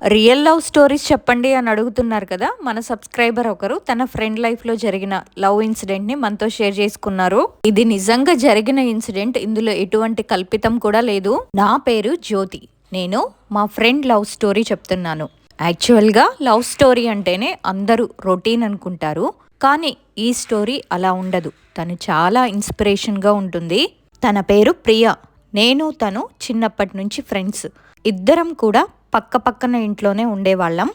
Real love stories చెప్పండి అని అడుగుతున్నారు కదా. మన సబ్స్క్రైబర్ ఒకరు తన ఫ్రెండ్ లైఫ్లో జరిగిన లవ్ ఇన్సిడెంట్ని మనతో షేర్ చేసుకున్నారు. ఇది నిజంగా జరిగిన ఇన్సిడెంట్, ఇందులో ఎటువంటి కల్పితం కూడా లేదు. నా పేరు జ్యోతి, నేను మా ఫ్రెండ్ లవ్ స్టోరీ చెప్తున్నాను. యాక్చువల్గా లవ్ స్టోరీ అంటేనే అందరూ రొటీన్ అనుకుంటారు, కానీ ఈ స్టోరీ అలా ఉండదు. తను చాలా ఇన్స్పిరేషన్గా ఉంటుంది. తన పేరు ప్రియా. నేను తను చిన్నప్పటి నుంచి ఫ్రెండ్స్. ఇద్దరం కూడా పక్క పక్కన ఇంట్లోనే ఉండేవాళ్ళం.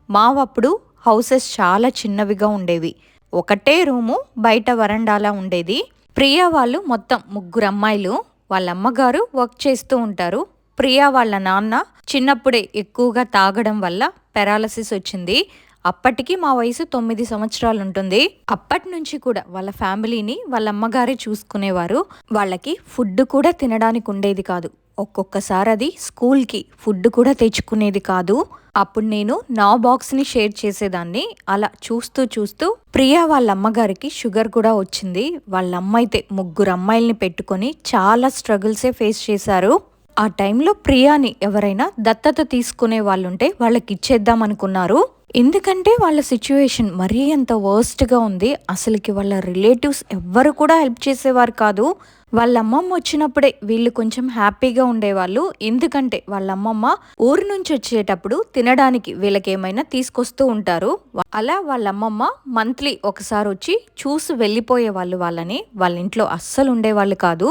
మావప్పుడు హౌసెస్ చాలా చిన్నవిగా ఉండేవి. ఒకటే రూము, బయట వరండాలా ఉండేది. ప్రియా వాళ్ళు మొత్తం ముగ్గురు అమ్మాయిలు. వాళ్ళ అమ్మగారు వర్క్ చేస్తూ ఉంటారు. ప్రియా వాళ్ళ నాన్న చిన్నప్పుడే ఎక్కువగా తాగడం వల్ల పెరాలసిస్ వచ్చింది. అప్పటికి మా వయసు 9 సంవత్సరాలు ఉంటుంది. అప్పటి నుంచి కూడా వాళ్ళ ఫ్యామిలీని వాళ్ళ అమ్మగారే చూసుకునేవారు. వాళ్ళకి ఫుడ్ కూడా తినడానికి ఉండేది కాదు. ఒక్కొక్కసారి అది స్కూల్కి ఫుడ్ కూడా తెచ్చుకునేది కాదు. అప్పుడు నేను నా బాక్స్ని షేర్ చేసేదాన్ని. అలా చూస్తూ చూస్తూ ప్రియా వాళ్ళ అమ్మగారికి షుగర్ కూడా వచ్చింది. వాళ్ళ అమ్మ అయితే ముగ్గురు అమ్మాయిల్ని పెట్టుకొని చాలా స్ట్రగుల్సే ఫేస్ చేశారు. ఆ టైంలో ప్రియాని ఎవరైనా దత్తత తీసుకునే వాళ్ళుంటే వాళ్ళకి ఇచ్చేద్దాం అనుకున్నారు. ఎందుకంటే వాళ్ళ సిచ్యువేషన్ మరీ అంత వర్స్ట్గా ఉంది. అసలుకి వాళ్ళ రిలేటివ్స్ ఎవ్వరు కూడా హెల్ప్ చేసేవారు కాదు. వాళ్ళ అమ్మమ్మ వచ్చినప్పుడే వీళ్ళు కొంచెం హ్యాపీగా ఉండేవాళ్ళు. ఎందుకంటే వాళ్ళ అమ్మమ్మ ఊరు నుంచి వచ్చేటప్పుడు తినడానికి వీళ్ళకి ఏమైనా తీసుకొస్తూ ఉంటారు. అలా వాళ్ళ అమ్మమ్మ మంత్లీ ఒకసారి వచ్చి చూసి వెళ్ళిపోయేవాళ్ళు వాళ్ళని. వాళ్ళ ఇంట్లో అస్సలు ఉండేవాళ్ళు కాదు.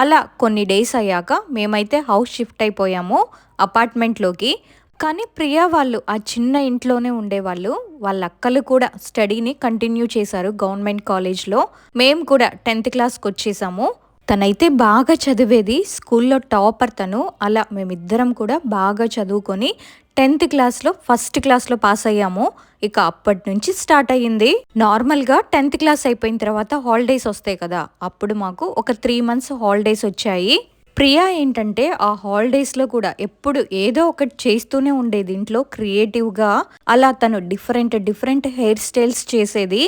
అలా కొన్ని డేస్ అయ్యాక మేమైతే హౌస్ షిఫ్ట్ అయిపోయాము అపార్ట్మెంట్లోకి. కానీ ప్రియా వాళ్ళు ఆ చిన్న ఇంట్లోనే ఉండేవాళ్ళు. వాళ్ళ అక్కలు కూడా స్టడీని కంటిన్యూ చేశారు గవర్నమెంట్ కాలేజ్లో. మేము కూడా 10th క్లాస్కి వచ్చేసాము. తనైతే బాగా చదివేది, స్కూల్లో టాపర్ తను. అలా మేమిద్దరం కూడా బాగా చదువుకొని 10th క్లాస్లో ఫస్ట్ క్లాస్లో పాస్ అయ్యాము. ఇక అప్పటి నుంచి స్టార్ట్ అయ్యింది. నార్మల్గా 10th క్లాస్ అయిపోయిన తర్వాత హాలిడేస్ వస్తాయి కదా, అప్పుడు మాకు ఒక 3 months హాలిడేస్ వచ్చాయి. ప్రియా ఏంటంటే ఆ హాలిడేస్లో కూడా ఎప్పుడు ఏదో ఒకటి చేస్తూనే ఉండేది ఇంట్లో క్రియేటివ్గా. అలా తను డిఫరెంట్ హెయిర్ స్టైల్స్ చేసేది,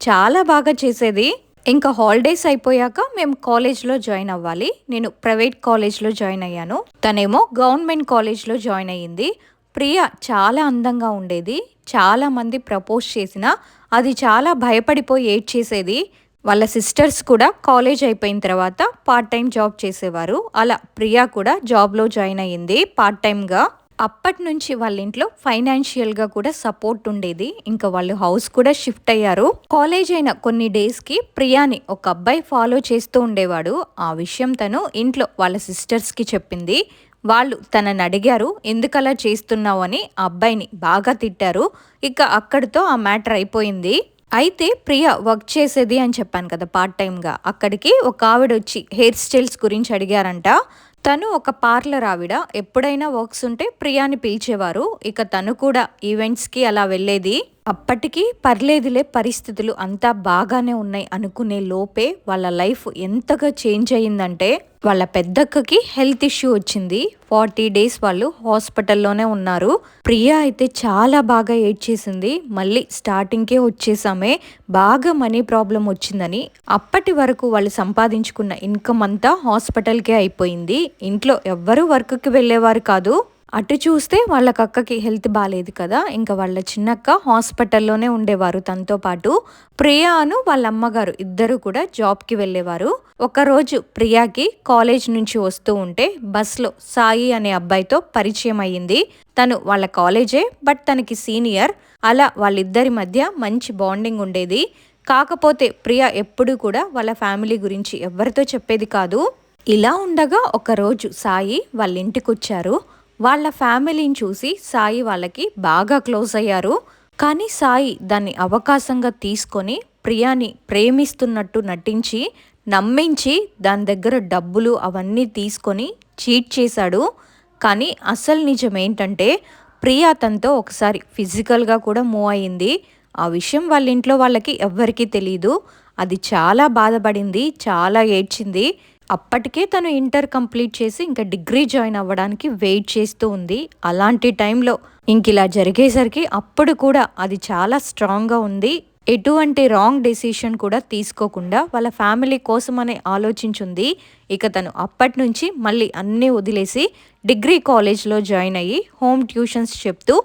చాలా బాగా చేసేది. ఇంకా హాలిడేస్ అయిపోయాక మేము కాలేజ్లో జాయిన్ అవ్వాలి. నేను ప్రైవేట్ కాలేజ్లో జాయిన్ అయ్యాను, తనేమో గవర్నమెంట్ కాలేజ్లో జాయిన్ అయ్యింది. ప్రియా చాలా అందంగా ఉండేది. చాలా మంది ప్రపోజ్ చేసినా అది చాలా భయపడిపోయి ఏడ్చేసేది. వాళ్ళ సిస్టర్స్ కూడా కాలేజ్ అయిపోయిన తర్వాత పార్ట్ టైం జాబ్ చేసేవారు. అలా ప్రియా కూడా జాబ్లో జాయిన్ అయ్యింది పార్ట్ టైంగా. అప్పటి నుంచి వాళ్ళ ఇంట్లో ఫైనాన్షియల్గా కూడా సపోర్ట్ ఉండేది. ఇంకా వాళ్ళు హౌస్ కూడా షిఫ్ట్ అయ్యారు. కాలేజ్ అయిన కొన్ని డేస్కి ప్రియాని ఒక అబ్బాయి ఫాలో చేస్తూ ఉండేవాడు. ఆ విషయం తను ఇంట్లో వాళ్ళ సిస్టర్స్కి చెప్పింది. వాళ్ళు తనని అడిగారు, ఎందుకలా చేస్తున్నావు అని. ఆ అబ్బాయిని బాగా తిట్టారు. ఇక అక్కడితో ఆ మ్యాటర్ అయిపోయింది. అయితే ప్రియా వర్క్ చేసేది అని చెప్పాను కదా పార్ట్ టైంగా. అక్కడికి ఒక ఆవిడ వచ్చి హెయిర్ స్టైల్స్ గురించి అడిగారంట. తను ఒక పార్లర్ ఆవిడ. ఎప్పుడైనా వర్క్స్ ఉంటే ప్రియాని పిలిచేవారు. ఇక తను కూడా ఈవెంట్స్కి అలా వెళ్ళేది. అప్పటికి పర్లేదులే, పరిస్థితులు అంతా బాగానే ఉన్నాయి అనుకునే లోపే వాళ్ళ లైఫ్ ఎంతగా చేంజ్ అయ్యిందంటే, వాళ్ళ పెద్దక్కకి హెల్త్ ఇష్యూ వచ్చింది. 40 days వాళ్ళు హాస్పిటల్లోనే ఉన్నారు. ప్రియా అయితే చాలా బాగా ఏడ్చేసింది. మళ్ళీ స్టార్టింగ్కే వచ్చేసామే, బాగా మనీ ప్రాబ్లం వచ్చిందని. అప్పటి వరకు వాళ్ళు సంపాదించుకున్న ఇన్కమ్ అంతా హాస్పిటల్కే అయిపోయింది. ఇంట్లో ఎవ్వరూ వర్క్కి వెళ్ళేవారు కాదు. అటు చూస్తే వాళ్ళ అక్కకి హెల్త్ బాగాలేదు కదా, ఇంకా వాళ్ళ చిన్నక్క హాస్పిటల్లోనే ఉండేవారు తనతో పాటు. ప్రియాను వాళ్ళ అమ్మగారు ఇద్దరు కూడా జాబ్కి వెళ్ళేవారు. ఒకరోజు ప్రియాకి కాలేజ్ నుంచి వస్తూ ఉంటే బస్లో సాయి అనే అబ్బాయితో పరిచయం అయ్యింది. తను వాళ్ళ కాలేజే, బట్ తనకి సీనియర్. అలా వాళ్ళిద్దరి మధ్య మంచి బాండింగ్ ఉండేది. కాకపోతే ప్రియా ఎప్పుడూ కూడా వాళ్ళ ఫ్యామిలీ గురించి ఎవరితో చెప్పేది కాదు. ఇలా ఉండగా ఒకరోజు సాయి వాళ్ళ ఇంటికి వచ్చారు. వాళ్ళ ఫ్యామిలీని చూసి సాయి వాళ్ళకి బాగా క్లోజ్ అయ్యారు. కానీ సాయి దాన్ని అవకాశంగా తీసుకొని ప్రియాని ప్రేమిస్తున్నట్టు నటించి నమ్మించి దాని దగ్గర డబ్బులు అవన్నీ తీసుకొని చీట్ చేశాడు. కానీ అసలు నిజం ఏంటంటే ప్రియా తనతో ఒకసారి ఫిజికల్గా కూడా మూవ్ అయ్యింది. ఆ విషయం వాళ్ళ ఇంట్లో వాళ్ళకి ఎవ్వరికీ తెలీదు. అది చాలా బాధపడింది, చాలా ఏడ్చింది. అప్పటికే తను ఇంటర్ కంప్లీట్ చేసి ఇంకా డిగ్రీ జాయిన్ అవ్వడానికి వెయిట్ చేస్తూ ఉంది. అలాంటి టైంలో ఇంక ఇలా జరిగేసరికి అప్పుడు కూడా అది చాలా స్ట్రాంగ్గా ఉంది. ఎటువంటి రాంగ్ డెసిషన్ కూడా తీసుకోకుండా వాళ్ళ ఫ్యామిలీ కోసమనే ఆలోచించుంది. ఇక తను అప్పటి నుంచి మళ్ళీ అన్నీ వదిలేసి డిగ్రీ కాలేజ్లో జాయిన్ అయ్యి హోమ్ ట్యూషన్స్ చెప్తూ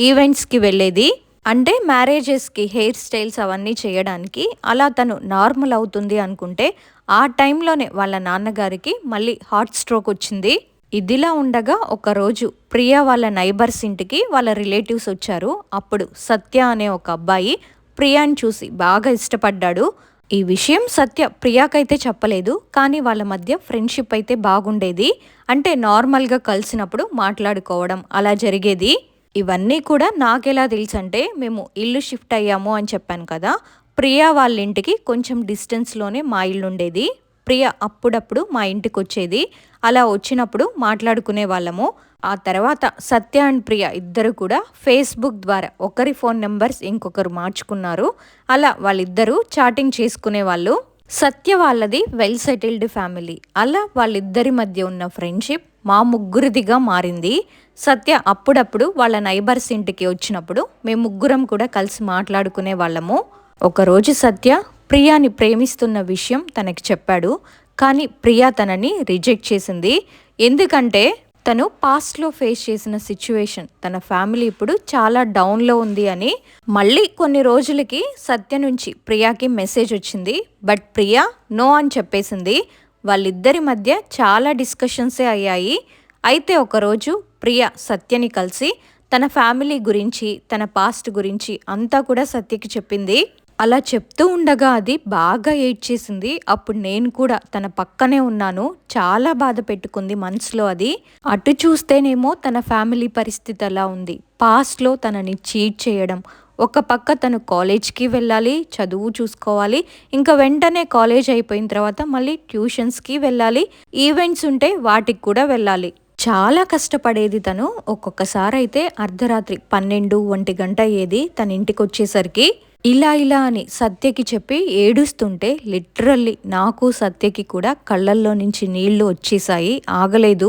ఈవెంట్స్కి వెళ్ళేది. అంటే మ్యారేజెస్కి హెయిర్ స్టైల్స్ అవన్నీ చేయడానికి. అలా తను నార్మల్ అవుతుంది అనుకుంటే ఆ టైంలోనే వాళ్ళ నాన్నగారికి మళ్ళీ హార్ట్ స్ట్రోక్ వచ్చింది. ఇదిలా ఉండగా ఒకరోజు ప్రియా వాళ్ళ నైబర్స్ ఇంటికి వాళ్ళ రిలేటివ్స్ వచ్చారు. అప్పుడు సత్య అనే ఒక అబ్బాయి ప్రియాని చూసి బాగా ఇష్టపడ్డాడు. ఈ విషయం సత్య ప్రియాకైతే చెప్పలేదు. కానీ వాళ్ళ మధ్య ఫ్రెండ్షిప్ అయితే బాగుండేది. అంటే నార్మల్గా కలిసినప్పుడు మాట్లాడుకోవడం అలా జరిగేది. ఇవన్నీ కూడా నాకెలా తెలుసంటే, మేము ఇల్లు షిఫ్ట్ అయ్యాము అని చెప్పాను కదా, ప్రియా వాళ్ళ ఇంటికి కొంచెం డిస్టెన్స్లోనే మా ఇల్లు ఉండేది. ప్రియ అప్పుడప్పుడు మా ఇంటికి వచ్చేది. అలా వచ్చినప్పుడు మాట్లాడుకునే వాళ్ళము. ఆ తర్వాత సత్య అండ్ ప్రియ ఇద్దరు కూడా ఫేస్బుక్ ద్వారా ఒకరి ఫోన్ నెంబర్స్ ఇంకొకరు మార్చుకున్నారు. అలా వాళ్ళిద్దరూ చాటింగ్ చేసుకునే వాళ్ళు. సత్య వాళ్ళది వెల్ సెటిల్డ్ ఫ్యామిలీ. అలా వాళ్ళిద్దరి మధ్య ఉన్న ఫ్రెండ్షిప్ మా ముగ్గురిదిగా మారింది. సత్య అప్పుడప్పుడు వాళ్ళ నైబర్స్ ఇంటికి వచ్చినప్పుడు మేము ముగ్గురం కూడా కలిసి మాట్లాడుకునే వాళ్ళము. ఒకరోజు సత్య ప్రియాని ప్రేమిస్తున్న విషయం తనకి చెప్పాడు. కానీ ప్రియా తనని రిజెక్ట్ చేసింది. ఎందుకంటే తను పాస్ట్లో ఫేస్ చేసిన సిచ్యువేషన్, తన ఫ్యామిలీ ఇప్పుడు చాలా డౌన్లో ఉంది అని. మళ్ళీ కొన్ని రోజులకి సత్య నుంచి ప్రియాకి మెసేజ్ వచ్చింది. బట్ ప్రియా నో అని చెప్పేసింది. వాళ్ళిద్దరి మధ్య చాలా డిస్కషన్సే అయ్యాయి. అయితే ఒకరోజు ప్రియా సత్యని కలిసి తన ఫ్యామిలీ గురించి, తన పాస్ట్ గురించి అంతా కూడా సత్యకి చెప్పింది. అలా చెప్తూ ఉండగా అది బాగా ఏడ్చేసింది. అప్పుడు నేను కూడా తన పక్కనే ఉన్నాను. చాలా బాధ పెట్టుకుంది మనసులో అది. అటు చూస్తేనేమో తన ఫ్యామిలీ పరిస్థితి అలా ఉంది. పాస్ట్లో తనని చీట్ చేయడం, ఒక పక్క తను కాలేజ్కి వెళ్ళాలి, చదువు చూసుకోవాలి, ఇంకా వెంటనే కాలేజ్ అయిపోయిన తర్వాత మళ్ళీ ట్యూషన్స్కి వెళ్ళాలి, ఈవెంట్స్ ఉంటే వాటికి కూడా వెళ్ళాలి. చాలా కష్టపడేది తను. ఒక్కొక్కసారి అయితే అర్ధరాత్రి 12-1 గంట అయ్యేది తన ఇంటికి వచ్చేసరికి. ఇలా అని సత్యకి చెప్పి ఏడుస్తుంటే లిటరల్లీ నాకు సత్యకి కూడా కళ్ళల్లో నుంచి నీళ్లు వచ్చేసాయి. ఆగలేదు.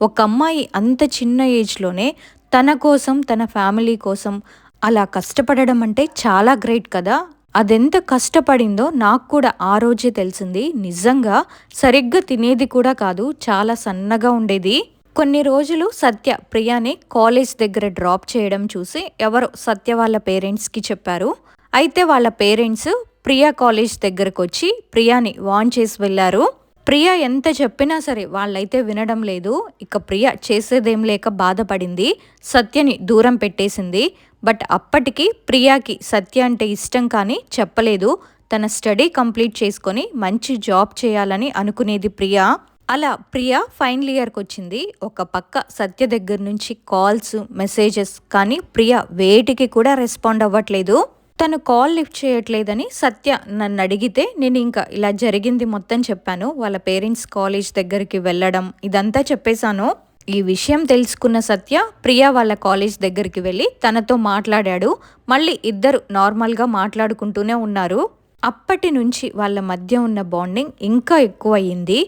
ఒక అమ్మాయి అంత చిన్న ఏజ్లోనే తన కోసం, తన ఫ్యామిలీ కోసం అలా కష్టపడడం అంటే చాలా గ్రేట్ కదా. అదెంత కష్టపడిందో నాకు కూడా ఆ రోజే తెలిసింది. నిజంగా సరిగ్గా తినేది కూడా కాదు, చాలా సన్నగా ఉండేది. కొన్ని రోజులు సత్య ప్రియాని కాలేజ్ దగ్గర డ్రాప్ చేయడం చూసి ఎవరో సత్య వాళ్ళ పేరెంట్స్కి చెప్పారు. అయితే వాళ్ళ పేరెంట్స్ ప్రియా కాలేజ్ దగ్గరకు వచ్చి ప్రియాని వార్న్ చేసి వెళ్ళారు. ప్రియా ఎంత చెప్పినా సరే వాళ్ళైతే వినడం లేదు. ఇక ప్రియా చేసేదేం లేక బాధపడింది. సత్యని దూరం పెట్టేసింది. బట్ అప్పటికి ప్రియాకి సత్య అంటే ఇష్టం కానీ చెప్పలేదు. తన స్టడీ కంప్లీట్ చేసుకొని మంచి జాబ్ చేయాలని అనుకునేది ప్రియా. అలా ప్రియా ఫైనల్ ఇయర్కి వచ్చింది. ఒక పక్క సత్య దగ్గర నుంచి కాల్స్, మెసేజెస్, కానీ ప్రియా వేటికి కూడా రెస్పాండ్ అవ్వట్లేదు. తను కాల్ లిఫ్ట్ చేయట్లేదని సత్య నన్ను అడిగితే నేను ఇంకా ఇలా జరిగింది మొత్తం చెప్పాను. వాళ్ళ పేరెంట్స్ కాలేజ్ దగ్గరికి వెళ్ళడం ఇదంతా చెప్పేశాను. ఈ విషయం తెలుసుకున్న సత్య ప్రియా వాళ్ళ కాలేజ్ దగ్గరికి వెళ్ళి తనతో మాట్లాడాడు. మళ్ళీ ఇద్దరు నార్మల్గా మాట్లాడుకుంటూనే ఉన్నారు. అప్పటి నుంచి వాళ్ళ మధ్య ఉన్న బాండింగ్ ఇంకా ఎక్కువ అయ్యింది.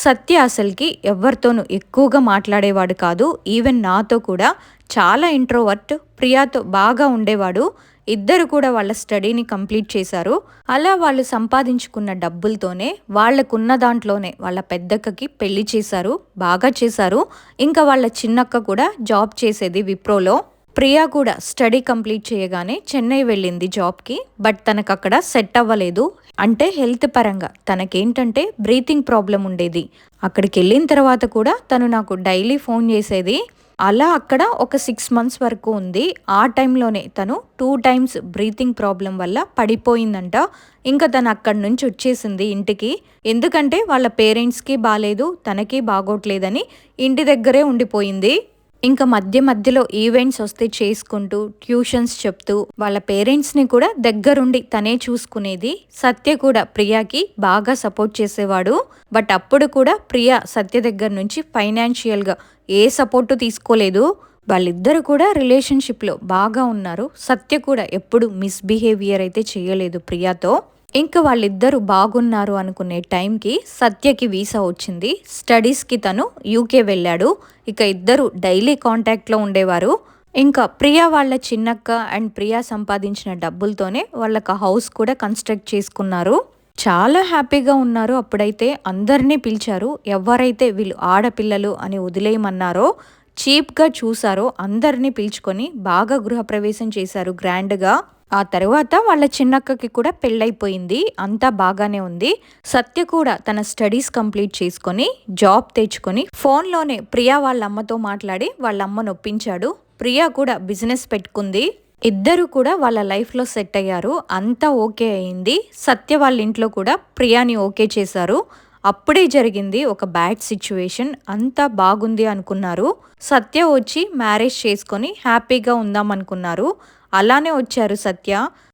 సత్య అసలుకి ఎవరితోనూ ఎక్కువగా మాట్లాడేవాడు కాదు. ఈవెన్ నాతో కూడా చాలా ఇంట్రోవర్ట్. ప్రియాతో బాగా ఉండేవాడు. ఇద్దరు కూడా వాళ్ళ స్టడీని కంప్లీట్ చేశారు. అలా వాళ్ళు సంపాదించుకున్న డబ్బులతోనే వాళ్ళకున్న దాంట్లోనే వాళ్ళ పెద్దక్కకి పెళ్లి చేశారు. బాగా చేశారు. ఇంకా వాళ్ళ చిన్నక్క కూడా జాబ్ చేసేది విప్రోలో. ప్రియా కూడా స్టడీ కంప్లీట్ చేయగానే చెన్నై వెళ్ళింది జాబ్కి. బట్ తనకు అక్కడ సెట్ అవ్వలేదు. అంటే హెల్త్ పరంగా తనకేంటంటే బ్రీతింగ్ ప్రాబ్లం ఉండేది. అక్కడికి వెళ్ళిన తర్వాత కూడా తను నాకు డైలీ ఫోన్ చేసేది. అలా అక్కడ ఒక 6 months వరకు ఉంది. ఆ టైంలోనే తను 2 times బ్రీతింగ్ ప్రాబ్లం వల్ల పడిపోయిందంట. ఇంకా తను అక్కడి నుంచి వచ్చేసింది ఇంటికి. ఎందుకంటే వాళ్ళ పేరెంట్స్కి బాగాలేదు, తనకి బాగోట్లేదని ఇంటి దగ్గరే ఉండిపోయింది. ఇంకా మధ్యలో ఈవెంట్స్ వస్తే చేసుకుంటూ, ట్యూషన్స్ చెప్తూ వాళ్ళ పేరెంట్స్ని కూడా దగ్గరుండి తనే చూసుకునేది. సత్య కూడా ప్రియాకి బాగా సపోర్ట్ చేసేవాడు. బట్ అప్పుడు కూడా ప్రియా సత్య దగ్గర నుంచి ఫైనాన్షియల్గా ఏ సపోర్టు తీసుకోలేదు. వాళ్ళిద్దరు కూడా రిలేషన్షిప్లో బాగా ఉన్నారు. సత్య కూడా ఎప్పుడు మిస్బిహేవియర్ అయితే చేయలేదు ప్రియాతో. ఇంకా వాళ్ళిద్దరూ బాగున్నారు అనుకునే టైంకి సత్యకి వీసా వచ్చింది. స్టడీస్కి తను యూకే వెళ్ళాడు. ఇక ఇద్దరు డైలీ కాంటాక్ట్లో ఉండేవారు. ఇంకా ప్రియా వాళ్ళ చిన్నక్క అండ్ ప్రియా సంపాదించిన డబ్బులతోనే వాళ్ళకి హౌస్ కూడా కన్స్ట్రక్ట్ చేసుకున్నారు. చాలా హ్యాపీగా ఉన్నారు. అప్పుడైతే అందరినీ పిలిచారు. ఎవరైతే వీళ్ళు ఆడపిల్లలు అని వదిలేయమన్నారో, చీప్గా చూసారో అందరినీ పిలుచుకొని బాగా గృహప్రవేశం చేశారు గ్రాండ్గా. ఆ తర్వాత వాళ్ళ చిన్నక్కకి కూడా పెళ్ళైపోయింది. అంతా బాగానే ఉంది. సత్య కూడా తన స్టడీస్ కంప్లీట్ చేసుకొని జాబ్ తెచ్చుకొని ఫోన్లోనే ప్రియా వాళ్ళ అమ్మతో మాట్లాడి వాళ్ళ అమ్మను ఒప్పించాడు. ప్రియా కూడా బిజినెస్ పెట్టుకుంది. ఇద్దరు కూడా వాళ్ళ లైఫ్లో సెట్ అయ్యారు. అంతా ఓకే అయింది. సత్య వాళ్ళ ఇంట్లో కూడా ప్రియాని ఓకే చేశారు. అప్పుడే జరిగింది ఒక బ్యాడ్ సిచ్యువేషన్. అంతా బాగుంది అనుకున్నారు. సత్య వచ్చి మ్యారేజ్ చేసుకొని హ్యాపీగా ఉందాం అనుకున్నారు. అలానే వచ్చారు సత్య.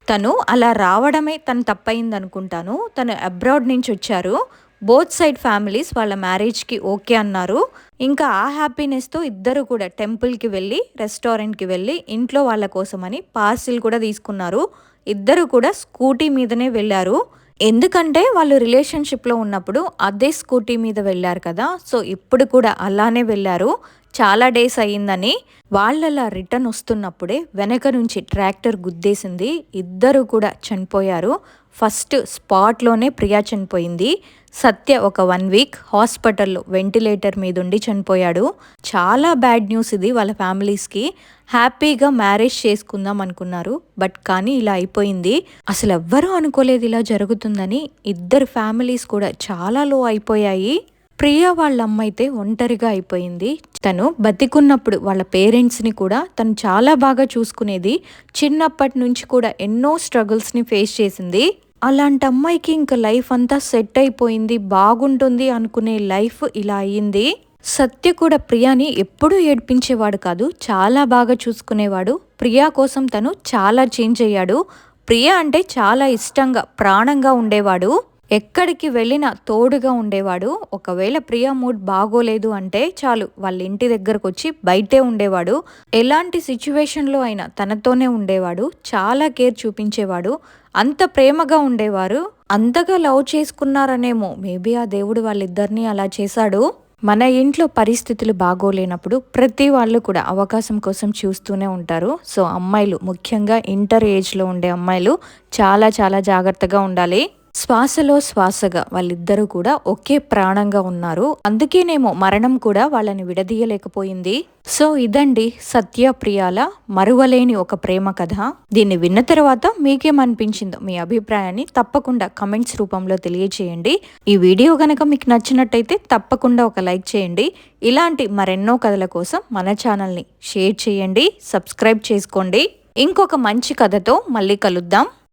తను అలా రావడమే తను తప్పయింది అనుకుంటాను. తను అబ్రాడ్ నుంచి వచ్చారు. బోత్ సైడ్ ఫ్యామిలీస్ వాళ్ళ మ్యారేజ్కి ఓకే అన్నారు. ఇంకా ఆ హ్యాపీనెస్తో ఇద్దరు కూడా టెంపుల్కి వెళ్ళి రెస్టారెంట్కి వెళ్ళి ఇంట్లో వాళ్ళ కోసమని పార్సిల్ కూడా తీసుకున్నారు. ఇద్దరు కూడా స్కూటీ మీదనే వెళ్ళారు. ఎందుకంటే వాళ్ళు రిలేషన్షిప్లో ఉన్నప్పుడు అదే స్కూటీ మీద వెళ్ళారు కదా. సో ఇప్పుడు కూడా అలానే వెళ్ళారు. చాలా డేస్ అయ్యిందని. వాళ్ళలా రిటర్న్ వస్తున్నప్పుడే వెనక నుంచి ట్రాక్టర్ గుద్దేసింది. ఇద్దరు కూడా చనిపోయారు. ఫస్ట్ స్పాట్లోనే ప్రియా చనిపోయింది. సత్య ఒక 1 వీక్ హాస్పిటల్లో వెంటిలేటర్ మీద ఉండి చనిపోయాడు. చాలా బ్యాడ్ న్యూస్ ఇది వాళ్ళ ఫ్యామిలీస్కి. హ్యాపీగా మ్యారేజ్ చేసుకుందాం అనుకున్నారు. బట్ కానీ ఇలా అయిపోయింది. అసలు ఎవ్వరూ అనుకోలేదు ఇలా జరుగుతుందని. ఇద్దరు ఫ్యామిలీస్ కూడా చాలా లో అయిపోయాయి. ప్రియా వాళ్ళ అమ్మ అయితే ఒంటరిగా అయిపోయింది. తను బతికున్నప్పుడు వాళ్ళ పేరెంట్స్ని కూడా తను చాలా బాగా చూసుకునేది. చిన్నప్పటి నుంచి కూడా ఎన్నో స్ట్రగుల్స్ని ఫేస్ చేసింది. అలాంటి అమ్మాయికి ఇంకా లైఫ్ అంతా సెట్ అయిపోయింది, బాగుంటుంది అనుకునే లైఫ్ ఇలా అయ్యింది. సత్య కూడా ప్రియాని ఎప్పుడూ ఏడ్పించేవాడు కాదు. చాలా బాగా చూసుకునేవాడు. ప్రియా కోసం తను చాలా చేంజ్ అయ్యాడు. ప్రియా అంటే చాలా ఇష్టంగా ప్రాణంగా ఉండేవాడు. ఎక్కడికి వెళ్ళినా తోడుగా ఉండేవాడు. ఒకవేళ ప్రియా మూడ్ బాగోలేదు అంటే చాలు వాళ్ళ ఇంటి దగ్గరకు వచ్చి బయటే ఉండేవాడు. ఎలాంటి సిచ్యువేషన్లో అయినా తనతోనే ఉండేవాడు. చాలా కేర్ చూపించేవాడు. అంత ప్రేమగా ఉండేవారు. అంతగా లవ్ చేసుకున్నారనేమో మేబీ ఆ దేవుడు వాళ్ళిద్దరినీ అలా చేశాడు. మన ఇంట్లో పరిస్థితులు బాగోలేనప్పుడు ప్రతి వాళ్ళు కూడా అవకాశం కోసం చూస్తూనే ఉంటారు. సో అమ్మాయిలు ముఖ్యంగా ఇంటర్ ఏజ్లో ఉండే అమ్మాయిలు చాలా చాలా జాగ్రత్తగా ఉండాలి. శ్వాసలో శ్వాసగా వాళ్ళిద్దరూ కూడా ఒకే ప్రాణంగా ఉన్నారు. అందుకేనేమో మరణం కూడా వాళ్ళని విడదీయలేకపోయింది. సో ఇదండి సత్య ప్రియాల మరువలేని ఒక ప్రేమ కథ. దీన్ని విన్న తర్వాత మీకేమనిపించిందో మీ అభిప్రాయాన్ని తప్పకుండా కమెంట్స్ రూపంలో తెలియచేయండి. ఈ వీడియో గనక మీకు నచ్చినట్టయితే తప్పకుండా ఒక లైక్ చేయండి. ఇలాంటి మరెన్నో కథల కోసం మన ఛానల్ని షేర్ చేయండి, సబ్స్క్రైబ్ చేసుకోండి. ఇంకొక మంచి కథతో మళ్ళీ కలుద్దాం.